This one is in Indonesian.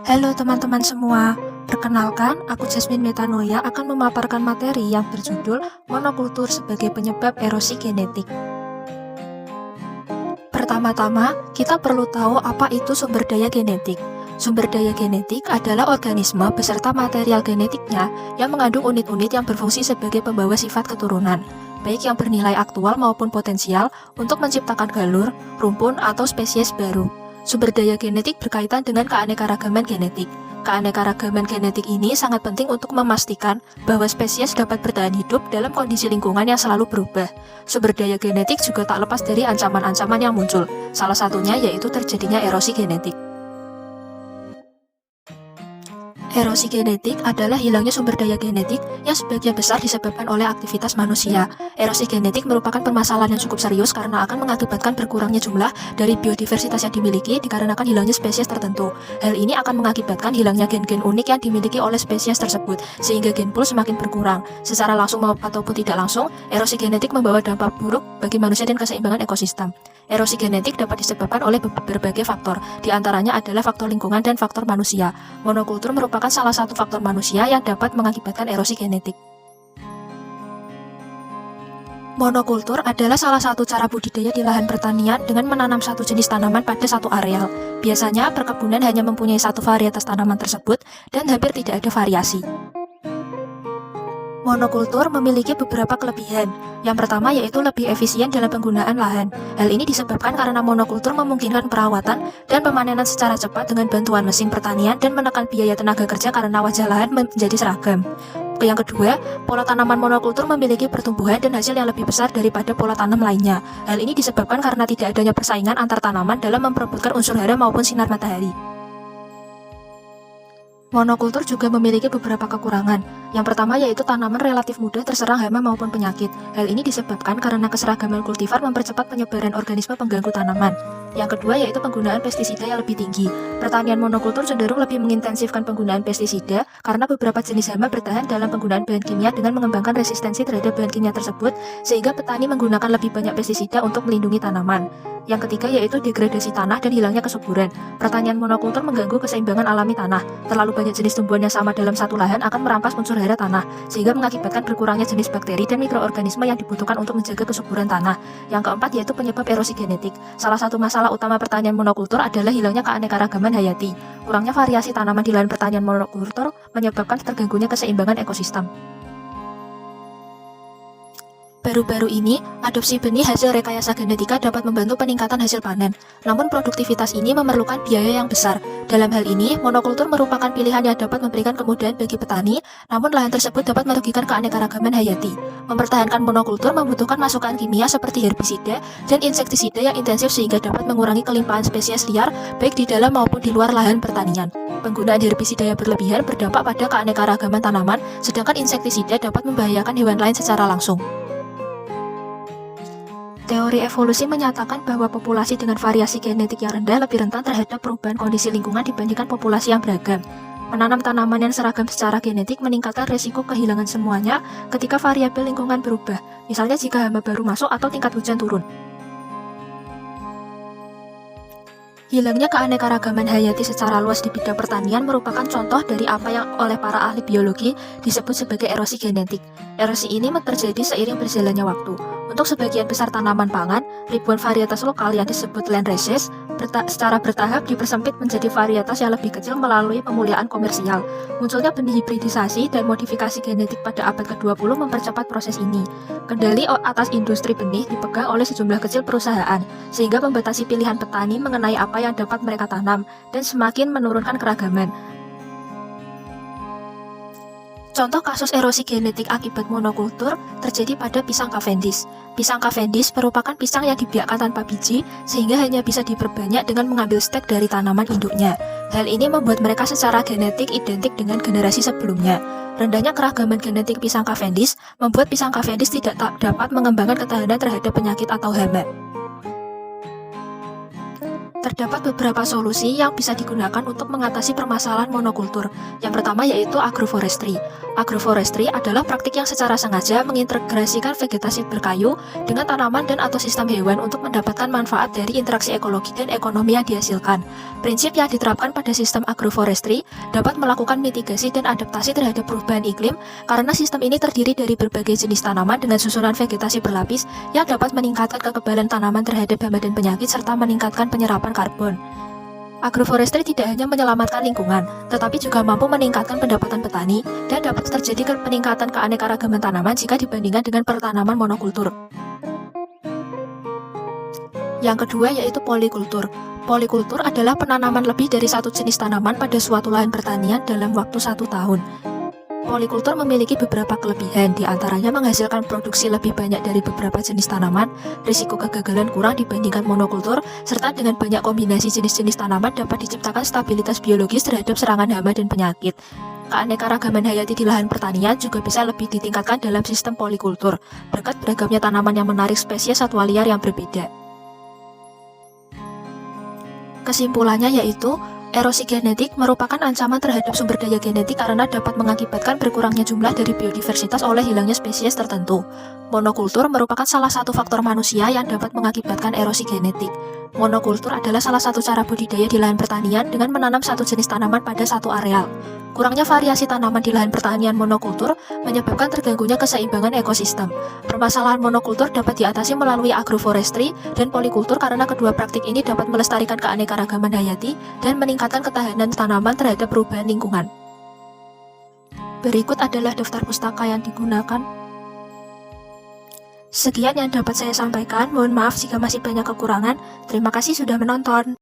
Halo teman-teman semua, perkenalkan aku Jasmine Metanoia akan memaparkan materi yang berjudul Monokultur sebagai penyebab erosi genetik. Pertama-tama, kita perlu tahu apa itu sumber daya genetik. Sumber daya genetik adalah organisme beserta material genetiknya yang mengandung unit-unit yang berfungsi sebagai pembawa sifat keturunan, baik yang bernilai aktual maupun potensial untuk menciptakan galur, rumpun, atau spesies baru. Sumber daya genetik berkaitan dengan keanekaragaman genetik. Keanekaragaman genetik ini sangat penting untuk memastikan bahwa spesies dapat bertahan hidup dalam kondisi lingkungan yang selalu berubah. Sumber daya genetik juga tak lepas dari ancaman-ancaman yang muncul, salah satunya yaitu terjadinya erosi genetik. Erosi genetik adalah hilangnya sumber daya genetik yang sebagian besar disebabkan oleh aktivitas manusia. Erosi genetik merupakan permasalahan yang cukup serius karena akan mengakibatkan berkurangnya jumlah dari biodiversitas yang dimiliki dikarenakan hilangnya spesies tertentu. Hal ini akan mengakibatkan hilangnya gen-gen unik yang dimiliki oleh spesies tersebut, sehingga gen pool semakin berkurang. Secara langsung ataupun tidak langsung, erosi genetik membawa dampak buruk bagi manusia dan keseimbangan ekosistem. Erosi genetik dapat disebabkan oleh berbagai faktor, diantaranya adalah faktor lingkungan dan faktor manusia. Monokultur merupakan salah satu faktor manusia yang dapat mengakibatkan erosi genetik. Monokultur adalah salah satu cara budidaya di lahan pertanian dengan menanam satu jenis tanaman pada satu areal. Biasanya, perkebunan hanya mempunyai satu varietas tanaman tersebut dan hampir tidak ada variasi. Monokultur memiliki beberapa kelebihan. Yang pertama yaitu lebih efisien dalam penggunaan lahan. Hal ini disebabkan karena monokultur memungkinkan perawatan dan pemanenan secara cepat dengan bantuan mesin pertanian dan menekan biaya tenaga kerja karena wajah lahan menjadi seragam. Yang kedua, pola tanaman monokultur memiliki pertumbuhan dan hasil yang lebih besar daripada pola tanam lainnya. Hal ini disebabkan karena tidak adanya persaingan antar tanaman dalam memperebutkan unsur hara maupun sinar matahari. Monokultur juga memiliki beberapa kekurangan. Yang pertama yaitu tanaman relatif mudah terserang hama maupun penyakit. Hal ini disebabkan karena keseragaman kultivar mempercepat penyebaran organisme pengganggu tanaman. Yang kedua yaitu penggunaan pestisida yang lebih tinggi. Pertanian monokultur cenderung lebih mengintensifkan penggunaan pestisida karena beberapa jenis hama bertahan dalam penggunaan bahan kimia dengan mengembangkan resistensi terhadap bahan kimia tersebut, sehingga petani menggunakan lebih banyak pestisida untuk melindungi tanaman. Yang ketiga yaitu degradasi tanah dan hilangnya kesuburan. Pertanian monokultur mengganggu keseimbangan alami tanah. Terlalu banyak jenis tumbuhan yang sama dalam satu lahan akan merampas unsur hara tanah, sehingga mengakibatkan berkurangnya jenis bakteri dan mikroorganisme yang dibutuhkan untuk menjaga kesuburan tanah. Yang keempat yaitu penyebab erosi genetik. Salah satu masalah utama pertanian monokultur adalah hilangnya keanekaragaman hayati. Kurangnya variasi tanaman di lahan pertanian monokultur menyebabkan terganggunya keseimbangan ekosistem. Baru-baru ini, adopsi benih hasil rekayasa genetika dapat membantu peningkatan hasil panen. Namun produktivitas ini memerlukan biaya yang besar. Dalam hal ini, monokultur merupakan pilihan yang dapat memberikan kemudahan bagi petani, namun lahan tersebut dapat merugikan keanekaragaman hayati. Mempertahankan monokultur membutuhkan masukan kimia seperti herbisida dan insektisida yang intensif sehingga dapat mengurangi kelimpahan spesies liar baik di dalam maupun di luar lahan pertanian. Penggunaan herbisida yang berlebihan berdampak pada keanekaragaman tanaman, sedangkan insektisida dapat membahayakan hewan lain secara langsung. Teori evolusi menyatakan bahwa populasi dengan variasi genetik yang rendah lebih rentan terhadap perubahan kondisi lingkungan dibandingkan populasi yang beragam. Menanam tanaman yang seragam secara genetik meningkatkan risiko kehilangan semuanya ketika variabel lingkungan berubah, misalnya jika hama baru masuk atau tingkat hujan turun. Hilangnya keanekaragaman hayati secara luas di bidang pertanian merupakan contoh dari apa yang oleh para ahli biologi disebut sebagai erosi genetik. Erosi ini terjadi seiring berjalannya waktu. Untuk sebagian besar tanaman pangan, ribuan varietas lokal yang disebut land races secara bertahap dipersempit menjadi varietas yang lebih kecil melalui pemuliaan komersial. Munculnya benih hibridisasi dan modifikasi genetik pada abad ke-20 mempercepat proses ini. Kendali atas industri benih dipegang oleh sejumlah kecil perusahaan, sehingga membatasi pilihan petani mengenai apa yang dapat mereka tanam dan semakin menurunkan keragaman. Contoh kasus erosi genetik akibat monokultur terjadi pada pisang Cavendish. Pisang Cavendish merupakan pisang yang dibiakkan tanpa biji sehingga hanya bisa diperbanyak dengan mengambil stek dari tanaman induknya. Hal ini membuat mereka secara genetik identik dengan generasi sebelumnya. Rendahnya keragaman genetik pisang Cavendish membuat pisang Cavendish tidak dapat mengembangkan ketahanan terhadap penyakit atau hama. Terdapat beberapa solusi yang bisa digunakan untuk mengatasi permasalahan monokultur. Yang pertama yaitu agroforestry. Agroforestry adalah praktik yang secara sengaja mengintegrasikan vegetasi berkayu dengan tanaman dan atau sistem hewan untuk mendapatkan manfaat dari interaksi ekologi dan ekonomi yang dihasilkan. Prinsip yang diterapkan pada sistem agroforestry dapat melakukan mitigasi dan adaptasi terhadap perubahan iklim karena sistem ini terdiri dari berbagai jenis tanaman dengan susunan vegetasi berlapis yang dapat meningkatkan kekebalan tanaman terhadap hama dan penyakit serta meningkatkan penyerapan karbon. Agroforestry tidak hanya menyelamatkan lingkungan, tetapi juga mampu meningkatkan pendapatan petani dan dapat terjadi peningkatan keanekaragaman tanaman jika dibandingkan dengan pertanaman monokultur. Yang kedua yaitu polikultur. Polikultur adalah penanaman lebih dari satu jenis tanaman pada suatu lahan pertanian dalam waktu 1 tahun. Polikultur memiliki beberapa kelebihan, di antaranya menghasilkan produksi lebih banyak dari beberapa jenis tanaman, risiko kegagalan kurang dibandingkan monokultur, serta dengan banyak kombinasi jenis-jenis tanaman dapat diciptakan stabilitas biologis terhadap serangan hama dan penyakit. Keanekaragaman hayati di lahan pertanian juga bisa lebih ditingkatkan dalam sistem polikultur, berkat beragamnya tanaman yang menarik spesies satwa liar yang berbeda. Kesimpulannya yaitu, erosi genetik merupakan ancaman terhadap sumber daya genetik karena dapat mengakibatkan berkurangnya jumlah dari biodiversitas oleh hilangnya spesies tertentu. Monokultur merupakan salah satu faktor manusia yang dapat mengakibatkan erosi genetik. Monokultur adalah salah satu cara budidaya di lahan pertanian dengan menanam satu jenis tanaman pada satu areal. Kurangnya variasi tanaman di lahan pertanian monokultur menyebabkan terganggunya keseimbangan ekosistem. Permasalahan monokultur dapat diatasi melalui agroforestry dan polikultur karena kedua praktik ini dapat melestarikan keanekaragaman hayati dan meningkatkan ketahanan tanaman terhadap perubahan lingkungan. Berikut adalah daftar pustaka yang digunakan. Sekian yang dapat saya sampaikan, mohon maaf jika masih banyak kekurangan. Terima kasih sudah menonton.